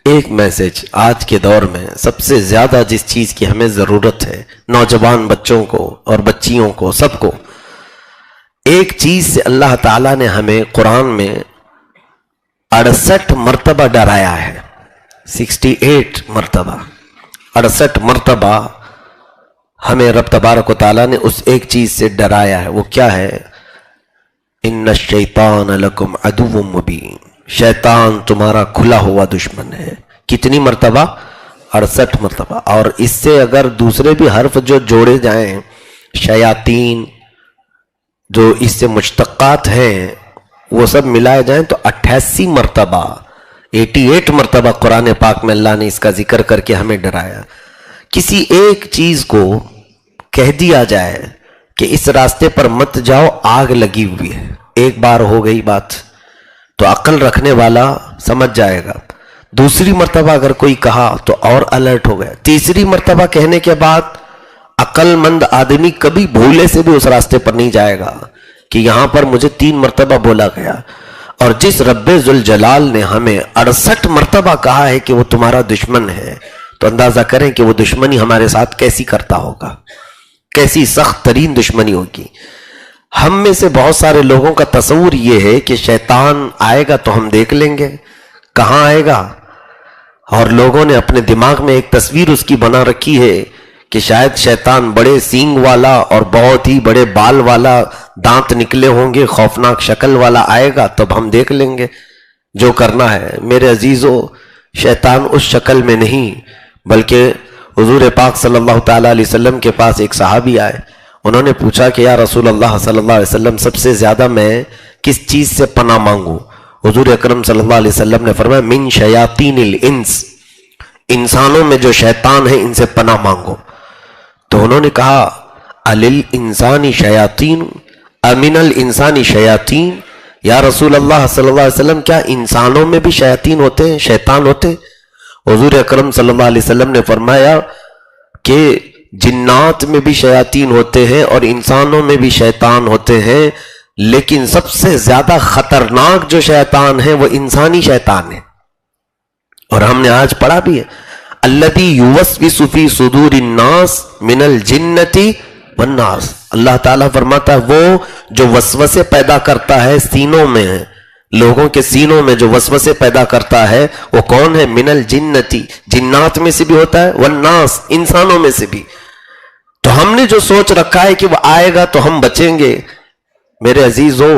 ایک میسج آج کے دور میں سب سے زیادہ جس چیز کی ہمیں ضرورت ہے، نوجوان بچوں کو اور بچیوں کو، سب کو، ایک چیز سے اللہ تعالیٰ نے ہمیں قرآن میں 68 مرتبہ ڈرایا ہے، 68 مرتبہ، 68 مرتبہ ہمیں رب تبارک و تعالیٰ نے اس ایک چیز سے ڈرایا ہے۔ وہ کیا ہے؟ ان الشیطان لکم عدو مبین، شیطان تمہارا کھلا ہوا دشمن ہے۔ کتنی مرتبہ؟ 68 مرتبہ۔ اور اس سے اگر دوسرے بھی حرف جو جوڑے جائیں، شیاطین جو اس سے مشتقات ہیں وہ سب ملائے جائیں تو 88 مرتبہ، 88 مرتبہ قرآن پاک میں اللہ نے اس کا ذکر کر کے ہمیں ڈرایا۔ کسی ایک چیز کو کہہ دیا جائے کہ اس راستے پر مت جاؤ، آگ لگی ہوئی ہے، ایک بار ہو گئی بات تو عقل رکھنے والا سمجھ جائے گا۔ دوسری مرتبہ اگر کوئی کہا تو اور الرٹ ہو گیا۔ تیسری مرتبہ کہنے کے بعد عقل مند آدمی کبھی بھولے سے بھی اس راستے پر نہیں جائے گا کہ یہاں پر مجھے 3 مرتبہ بولا گیا۔ اور جس رب ذوالجلال نے ہمیں 68 مرتبہ کہا ہے کہ وہ تمہارا دشمن ہے، تو اندازہ کریں کہ وہ دشمنی ہمارے ساتھ کیسی کرتا ہوگا، کیسی سخت ترین دشمنی ہوگی۔ ہم میں سے بہت سارے لوگوں کا تصور یہ ہے کہ شیطان آئے گا تو ہم دیکھ لیں گے، کہاں آئے گا، اور لوگوں نے اپنے دماغ میں ایک تصویر اس کی بنا رکھی ہے کہ شاید شیطان بڑے سینگ والا اور بہت ہی بڑے بال والا، دانت نکلے ہوں گے، خوفناک شکل والا آئے گا تب ہم دیکھ لیں گے جو کرنا ہے۔ میرے عزیزو، شیطان اس شکل میں نہیں، بلکہ حضور پاک صلی اللہ تعالیٰ علیہ وسلم کے پاس ایک صحابی آئے، انہوں نے پوچھا کہ یا رسول اللہ صلی اللہ علیہ وسلم، سب سے زیادہ میں کس چیز سے پناہ مانگوں؟ حضور اکرم صلی اللہ علیہ وسلم نے فرمایا من شیاطین الانس، انسانوں میں جو شیطان ہیں ان سے پناہ مانگو۔ تو انہوں نے کہا الانسان شیاطین امن الانسان شیاطین، یا رسول اللہ صلی اللہ علیہ وسلم کیا انسانوں میں بھی شیاطین ہوتے ہیں، شیطان ہوتے ہیں؟ حضور اکرم صلی اللہ علیہ وسلم نے فرمایا کہ جنات میں بھی شیاطین ہوتے ہیں اور انسانوں میں بھی شیطان ہوتے ہیں، لیکن سب سے زیادہ خطرناک جو شیطان ہے وہ انسانی شیطان ہے۔ اور ہم نے آج پڑھا بھی ہے الذی یوسوس فی صدور الناس من الجنۃ والناس، اللہ تعالیٰ فرماتا ہے وہ جو وسوسے پیدا کرتا ہے سینوں میں، لوگوں کے سینوں میں جو وسوسے پیدا کرتا ہے وہ کون ہے؟ من الجنۃ، جنات میں سے بھی ہوتا ہے، والناس، انسانوں میں سے بھی۔ تو ہم نے جو سوچ رکھا ہے کہ وہ آئے گا تو ہم بچیں گے، میرے عزیزو،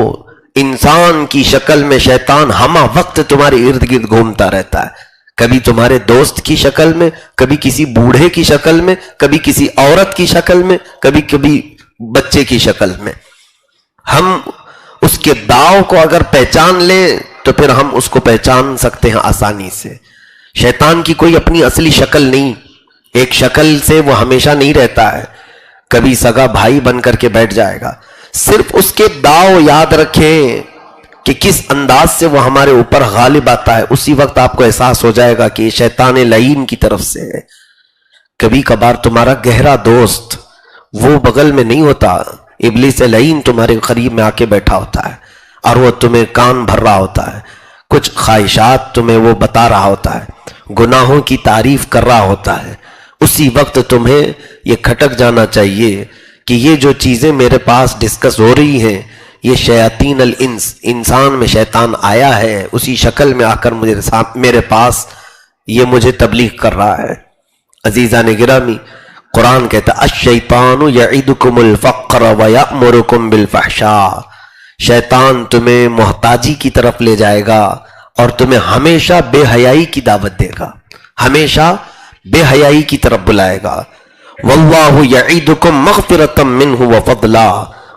انسان کی شکل میں شیطان ہمہ وقت تمہارے ارد گرد گھومتا رہتا ہے، کبھی تمہارے دوست کی شکل میں، کبھی کسی بوڑھے کی شکل میں، کبھی کسی عورت کی شکل میں، کبھی کبھی بچے کی شکل میں۔ ہم اس کے داؤ کو اگر پہچان لیں تو پھر ہم اس کو پہچان سکتے ہیں آسانی سے۔ شیطان کی کوئی اپنی اصلی شکل نہیں، ایک شکل سے وہ ہمیشہ نہیں رہتا ہے، کبھی سگا بھائی بن کر کے بیٹھ جائے گا۔ صرف اس کے داؤ یاد رکھیں کہ کس انداز سے وہ ہمارے اوپر غالب آتا ہے، اسی وقت آپ کو احساس ہو جائے گا کہ یہ شیطان لعین کی طرف سے ہے۔ کبھی کبھار تمہارا گہرا دوست وہ بغل میں نہیں ہوتا، ابلیس لعین تمہارے قریب میں آ کے بیٹھا ہوتا ہے اور وہ تمہیں کان بھر رہا ہوتا ہے، کچھ خواہشات تمہیں وہ بتا رہا ہوتا ہے، گناہوں کی تعریف کر رہا ہوتا ہے۔ اسی وقت تمہیں یہ کھٹک جانا چاہیے کہ یہ جو چیزیں میرے پاس ڈسکس ہو رہی ہیں یہ شیاطین الانس، انسان میں شیطان آیا ہے، اسی شکل میں آ کر میرے پاس یہ مجھے تبلیغ کر رہا ہے۔ عزیزان گرامی، قرآن کہتا ہے الشیطان یعدکم الفقر ویأمرکم بالفحشاء، شیطان تمہیں محتاجی کی طرف لے جائے گا اور تمہیں ہمیشہ بے حیائی کی دعوت دے گا، ہمیشہ بے حیائی کی طرف بلائے گا۔ واللہ یعدکم مغفرۃ منہ وفضلا،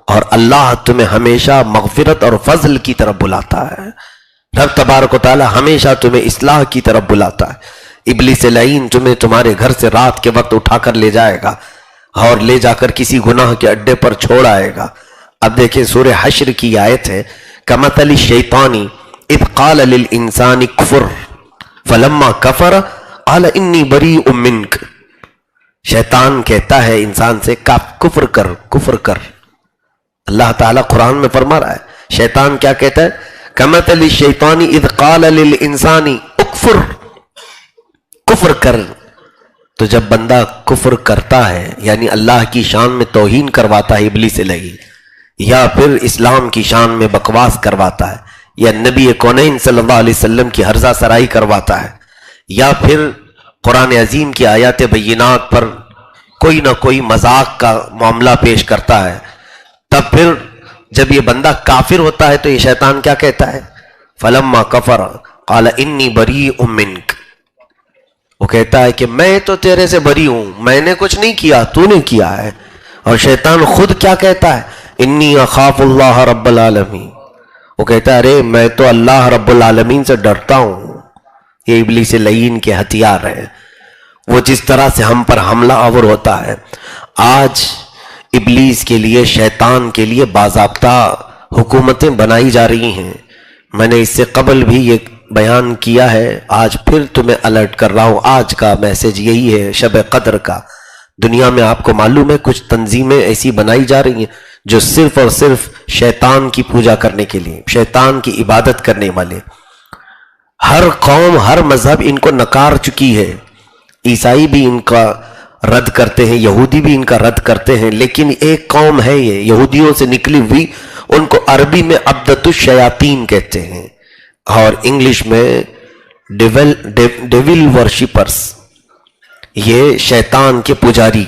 اور اللہ تمہیں ہمیشہ مغفرت اور فضل کی طرف بلاتا ہے۔ رب تبارک و تعالی ہمیشہ تمہیں اصلاح کی طرف بلاتا ہے۔ ابلیس لعین تمہیں تمہارے گھر سے رات کے وقت اٹھا کر لے جائے گا اور لے جا کر کسی گناہ کے اڈے پر چھوڑ آئے گا۔ اب دیکھیں سورہ حشر کی آیت ہے کمثل الشیطان اذ قال للانسان کفر فلما کفر قال انی بریء منک، شیطان کہتا ہے انسان سے کفر کر، کفر کر۔ اللہ تعالیٰ قرآن میں فرما رہا ہے شیطان کیا کہتا ہے؟ کمثل الشیطان اذ قال للانسان اکفر، کفر کر. تو جب بندہ کفر کرتا ہے یعنی اللہ کی شان میں توہین کرواتا ہے ابلیس لعین، یا پھر اسلام کی شان میں بکواس کرواتا ہے، یا نبی کونین صلی اللہ علیہ وسلم کی ہرزہ سرائی کرواتا ہے، یا پھر قرآن عظیم کی آیات بینات پر کوئی نہ کوئی مذاق کا معاملہ پیش کرتا ہے، تب پھر جب یہ بندہ کافر ہوتا ہے تو یہ شیطان کیا کہتا ہے؟ فلما کفر قال انی بریء منک. وہ کہتا ہے کہ میں تو تیرے سے بری ہوں، میں نے کچھ نہیں کیا، تو نے کیا ہے. اور شیطان خود کیا کہتا ہے؟ انی اخاف اللہ رب العالمین. وہ کہتا ہے ارے میں تو اللہ رب العالمین سے ڈرتا ہوں. یہ ابلیس لعین کے ہتھیار ہیں. وہ جس طرح سے ہم پر حملہ آور ہوتا ہے، آج ابلیس کے لیے، شیطان کے لیے باضابطہ حکومتیں بنائی جا رہی ہیں. میں نے اس سے قبل بھی یہ بیان کیا ہے، آج پھر تمہیں الرٹ کر رہا ہوں. آج کا میسج یہی ہے شب قدر کا. دنیا میں آپ کو معلوم ہے کچھ تنظیمیں ایسی بنائی جا رہی ہیں جو صرف اور صرف شیطان کی پوجا کرنے کے لیے، شیطان کی عبادت کرنے والے. ہر قوم، ہر مذہب ان کو نکار چکی ہے. عیسائی بھی ان کا رد کرتے ہیں، یہودی بھی ان کا رد کرتے ہیں، لیکن ایک قوم ہے یہ یہودیوں سے نکلی ہوئی، ان کو عربی میں عبدۃ الشیاطین کہتے ہیں اور انگلش میں ڈیول ورشپرز. یہ شیطان کے پجاری.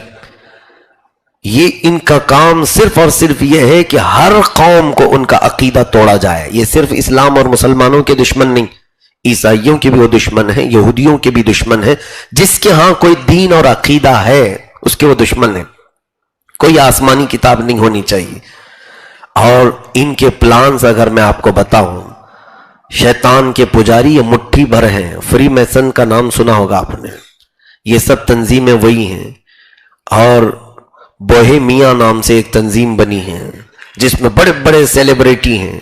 یہ ان کا کام صرف اور صرف یہ ہے کہ ہر قوم کو ان کا عقیدہ توڑا جائے. یہ صرف اسلام اور مسلمانوں کے دشمن نہیں، عیسائیوں کے بھی وہ دشمن ہیں، یہودیوں کے بھی دشمن ہیں. جس کے ہاں کوئی دین اور عقیدہ ہے اس کے وہ دشمن ہیں. کوئی آسمانی کتاب نہیں ہونی چاہیے. اور ان کے پلانز اگر میں آپ کو بتاؤں، شیطان کے پجاری یہ مٹھی بھر ہیں. فری میسن کا نام سنا ہوگا آپ نے. یہ سب تنظیمیں وہی ہیں. اور بوہیمیا نام سے ایک تنظیم بنی ہے جس میں بڑے بڑے سیلیبریٹی ہیں،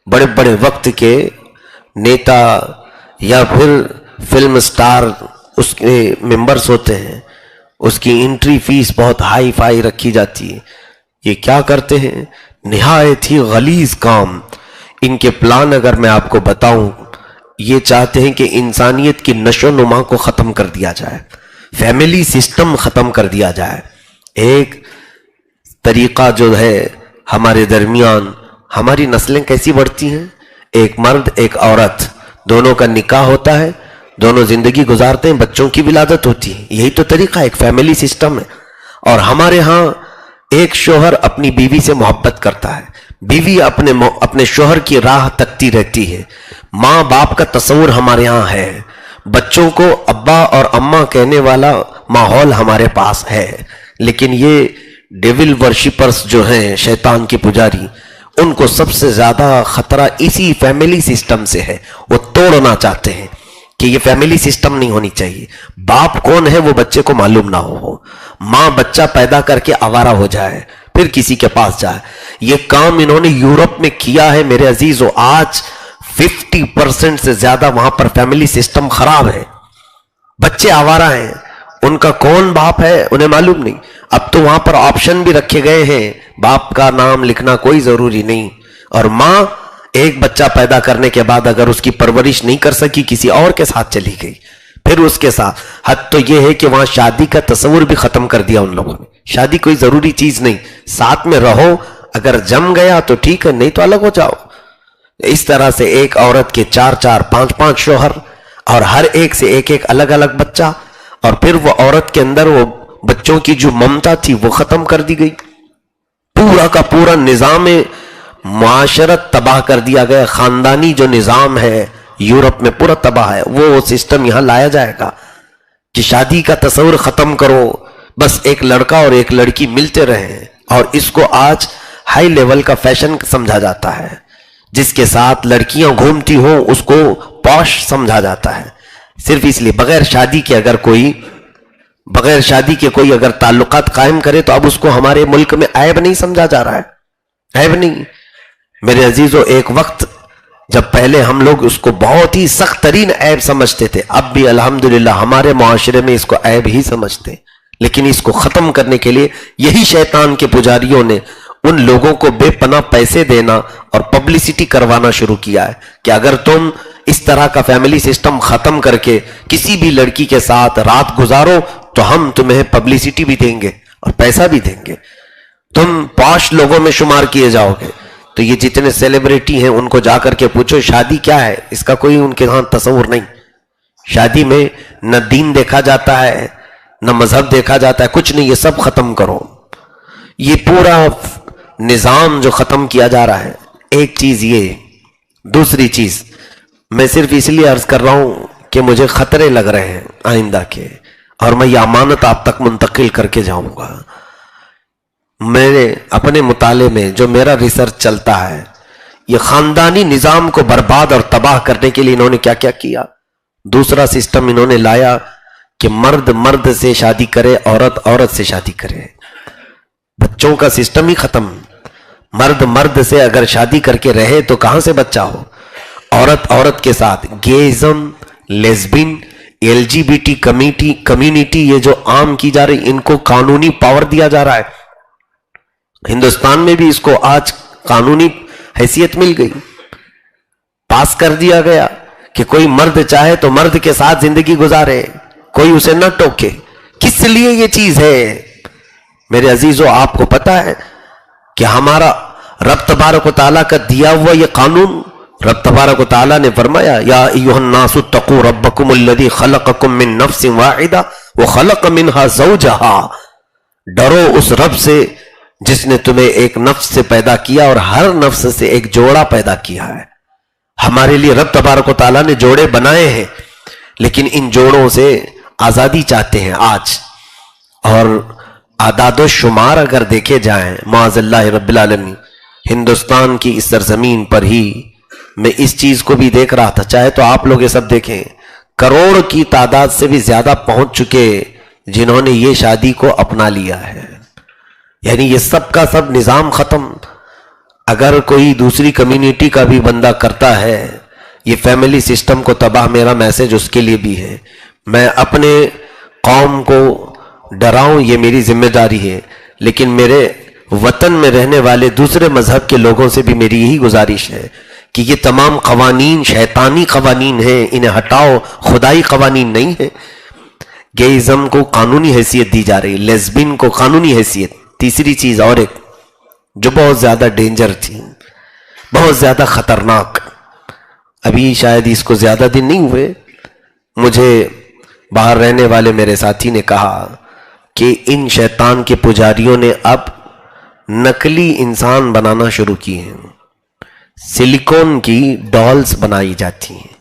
بڑے بڑے وقت کے نیتا یا پھر فلم سٹار اس کے ممبرز ہوتے ہیں. اس کی انٹری فیس بہت ہائی فائی رکھی جاتی ہے. یہ کیا کرتے ہیں؟ نہایت ہی غلیظ کام. ان کے پلان اگر میں آپ کو بتاؤں، یہ چاہتے ہیں کہ انسانیت کی نشو و نما کو ختم کر دیا جائے، فیملی سسٹم ختم کر دیا جائے. ایک طریقہ جو ہے ہمارے درمیان، ہماری نسلیں کیسی بڑھتی ہیں؟ ایک مرد ایک عورت، دونوں کا نکاح ہوتا ہے، دونوں زندگی گزارتے ہیں، بچوں کی ولادت ہوتی ہے. یہی تو طریقہ، ایک فیملی سسٹم ہے. اور ہمارے ہاں ایک شوہر اپنی بیوی سے محبت کرتا ہے، بیوی اپنے شوہر کی راہ تکتی رہتی ہے. ماں باپ کا تصور ہمارے ہاں ہے، بچوں کو ابا اور اماں کہنے والا ماحول ہمارے پاس ہے. لیکن یہ ڈیول ورشپرز جو ہیں، شیطان کے پجاری، ان کو سب سے زیادہ خطرہ اسی فیملی سسٹم سے ہے. وہ توڑنا چاہتے ہیں کہ یہ فیملی سسٹم نہیں ہونی چاہیے. باپ کون ہے وہ بچے کو معلوم نہ ہو، ماں بچہ پیدا کر کے آوارہ ہو جائے، پھر کسی کے پاس جائے. یہ کام انہوں نے یورپ میں کیا ہے میرے عزیزو. آج 50% سے زیادہ وہاں پر فیملی سسٹم خراب ہے. بچے آوارہ ہیں، ان کا کون باپ ہے انہیں معلوم نہیں. اب تو وہاں پر آپشن بھی رکھے گئے ہیں، باپ کا نام لکھنا کوئی ضروری نہیں. اور ماں ایک بچہ پیدا کرنے کے بعد اگر اس کی پرورش نہیں کر سکی، کسی اور کے ساتھ چلی گئی، پھر اس کے ساتھ. حد تو یہ ہے کہ وہاں شادی کا تصور بھی ختم کر دیا ان لوگوں نے. شادی کوئی ضروری چیز نہیں، ساتھ میں رہو، اگر جم گیا تو ٹھیک ہے، نہیں تو الگ ہو جاؤ. اس طرح سے ایک عورت کے 4 5 شوہر، اور ہر ایک سے ایک الگ الگ بچہ. اور پھر وہ عورت کے اندر وہ بچوں کی جو ممتا تھی وہ ختم کر دی گئی. پورا کا پورا نظام معاشرت تباہ کر دیا گیا. خاندانی جو نظام ہے یورپ میں پورا تباہ ہے. وہ سسٹم یہاں لایا جائے گا کہ شادی کا تصور ختم کرو، بس ایک لڑکا اور ایک لڑکی ملتے رہیں. اور اس کو آج ہائی لیول کا فیشن سمجھا جاتا ہے. جس کے ساتھ لڑکیاں گھومتی ہوں اس کو پوش سمجھا جاتا ہے. صرف اس لیے بغیر شادی کے کوئی اگر تعلقات قائم کرے تو اب اس کو ہمارے ملک میں عیب نہیں سمجھا جا رہا ہے. عیب نہیں میرے عزیزو. ایک وقت جب پہلے ہم لوگ اس کو بہت ہی سخت ترین عیب سمجھتے تھے، اب بھی الحمدللہ ہمارے معاشرے میں اس کو عیب ہی سمجھتے. لیکن اس کو ختم کرنے کے لیے یہی شیطان کے پجاریوں نے ان لوگوں کو بے پناہ پیسے دینا اور پبلسٹی کروانا شروع کیا ہے کہ اگر تم اس طرح کا فیملی سسٹم ختم کر کے کسی بھی لڑکی کے ساتھ رات گزارو تو ہم تمہیں پبلسٹی بھی دیں گے اور پیسہ بھی دیں گے، تم پاش لوگوں میں شمار کیے جاؤ گے۔ تو یہ جتنے سیلیبریٹی ہیں ان کو جا کر کے پوچھو شادی کیا ہے، اس کا کوئی ان کے ہاں تصور نہیں۔ شادی میں نہ دین دیکھا جاتا ہے نہ مذہب دیکھا جاتا ہے، کچھ نہیں، یہ سب ختم کرو۔ یہ پورا نظام جو ختم کیا جا رہا ہے، ایک چیز یہ۔ دوسری چیز میں صرف اس لیے عرض کر رہا ہوں کہ مجھے خطرے لگ رہے ہیں آئندہ کے، اور میں یہ امانت آپ تک منتقل کر کے جاؤں گا۔ میں اپنے مطالعے میں جو میرا ریسرچ چلتا ہے، یہ خاندانی نظام کو برباد اور تباہ کرنے کے لیے انہوں نے کیا کیا کیا۔ دوسرا سسٹم انہوں نے لایا کہ مرد مرد سے شادی کرے، عورت عورت سے شادی کرے۔ بچوں کا سسٹم ہی ختم۔ مرد مرد سے اگر شادی کر کے رہے تو کہاں سے بچہ ہو؟ عورت عورت کے ساتھ گیزم، lesbian, L G B T community یہ جو عام کی جا رہی، ان کو قانونی پاور دیا جا رہا ہے۔ ہندوستان میں بھی اس کو آج قانونی حیثیت مل گئی، پاس کر دیا گیا کہ کوئی مرد چاہے تو مرد کے ساتھ زندگی گزارے، کوئی اسے نہ ٹوکے۔ کس لیے یہ چیز ہے میرے عزیزو؟ آپ کو پتا ہے کہ ہمارا رب تبارک و تعالیٰ کا دیا ہوا یہ قانون، رب تبارک و تعالیٰ نے فرمایا یا ایھا الناس اتقوا ربکم الذی خلقکم من نفس واحدہ وخلق منہا زوجہا، ڈرو اس رب سے جس نے تمہیں ایک نفس سے پیدا کیا اور ہر نفس سے ایک جوڑا پیدا کیا ہے۔ ہمارے لیے رب تبارک و تعالیٰ نے جوڑے بنائے ہیں، لیکن ان جوڑوں سے آزادی چاہتے ہیں آج۔ اور اعداد و شمار اگر دیکھے جائیں، معاذ اللہ رب العالمین، ہندوستان کی اس سرزمین پر ہی میں اس چیز کو بھی دیکھ رہا تھا، چاہے تو آپ لوگ یہ سب دیکھیں، کروڑ کی تعداد سے بھی زیادہ پہنچ چکے جنہوں نے یہ شادی کو اپنا لیا ہے۔ یعنی یہ سب کا سب نظام ختم۔ اگر کوئی دوسری کمیونٹی کا بھی بندہ کرتا ہے یہ فیملی سسٹم کو تباہ، میرا میسج اس کے لیے بھی ہے۔ میں اپنے قوم کو ڈراؤں یہ میری ذمہ داری ہے، لیکن میرے وطن میں رہنے والے دوسرے مذہب کے لوگوں سے بھی میری یہی گزارش ہے کہ یہ تمام قوانین شیطانی قوانین ہیں، انہیں ہٹاؤ، خدائی قوانین نہیں ہیں۔ گیزم کو قانونی حیثیت دی جا رہی، لیزبین کو قانونی حیثیت۔ تیسری چیز اور ایک جو بہت زیادہ ڈینجر تھی، بہت زیادہ خطرناک، ابھی شاید اس کو زیادہ دن نہیں ہوئے، مجھے باہر رہنے والے میرے ساتھی نے کہا کہ ان شیطان کے پجاریوں نے اب نقلی انسان بنانا شروع کیے ہیں، سلیکون کی ڈالز بنائی جاتی ہیں،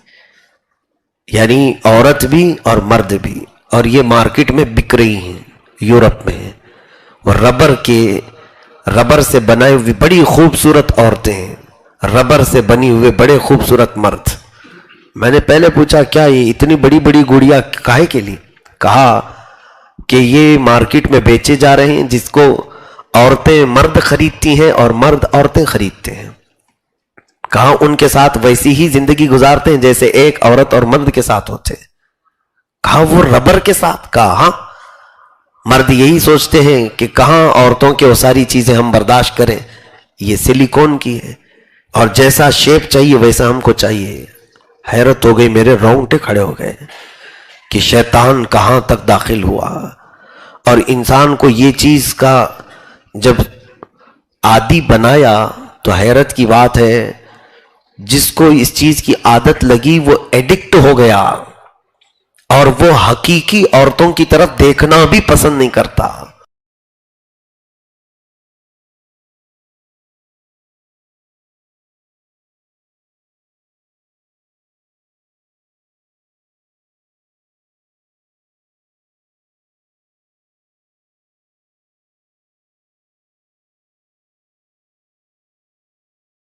یعنی عورت بھی اور مرد بھی، اور یہ مارکیٹ میں بک رہی ہیں یورپ میں۔ اور ربر سے بنائے ہوئے بڑی خوبصورت عورتیں ہیں، ربر سے بنی ہوئے بڑے خوبصورت مرد۔ میں نے پہلے پوچھا کیا یہ اتنی بڑی بڑی گڑیا کاہے کے لیے؟ کہا کہ یہ مارکیٹ میں بیچے جا رہے ہیں، جس کو عورتیں مرد خریدتی ہیں اور مرد عورتیں خریدتے ہیں۔ کہا ان کے ساتھ ویسی ہی زندگی گزارتے ہیں جیسے ایک عورت اور مرد کے ساتھ ہوتے ہیں۔ کہا وہ ربر کے ساتھ؟ کہا ہاں، مرد یہی سوچتے ہیں کہ کہاں عورتوں کے وہ ساری چیزیں ہم برداشت کریں، یہ سلیکون کی ہے، اور جیسا شیپ چاہیے ویسا ہم کو چاہیے۔ حیرت ہو گئی، میرے رونگٹے کھڑے ہو گئے کہ شیطان کہاں تک داخل ہوا۔ اور انسان کو یہ چیز کا جب عادی بنایا تو حیرت کی بات ہے، جس کو اس چیز کی عادت لگی وہ ایڈکٹ ہو گیا، اور وہ حقیقی عورتوں کی طرف دیکھنا بھی پسند نہیں کرتا۔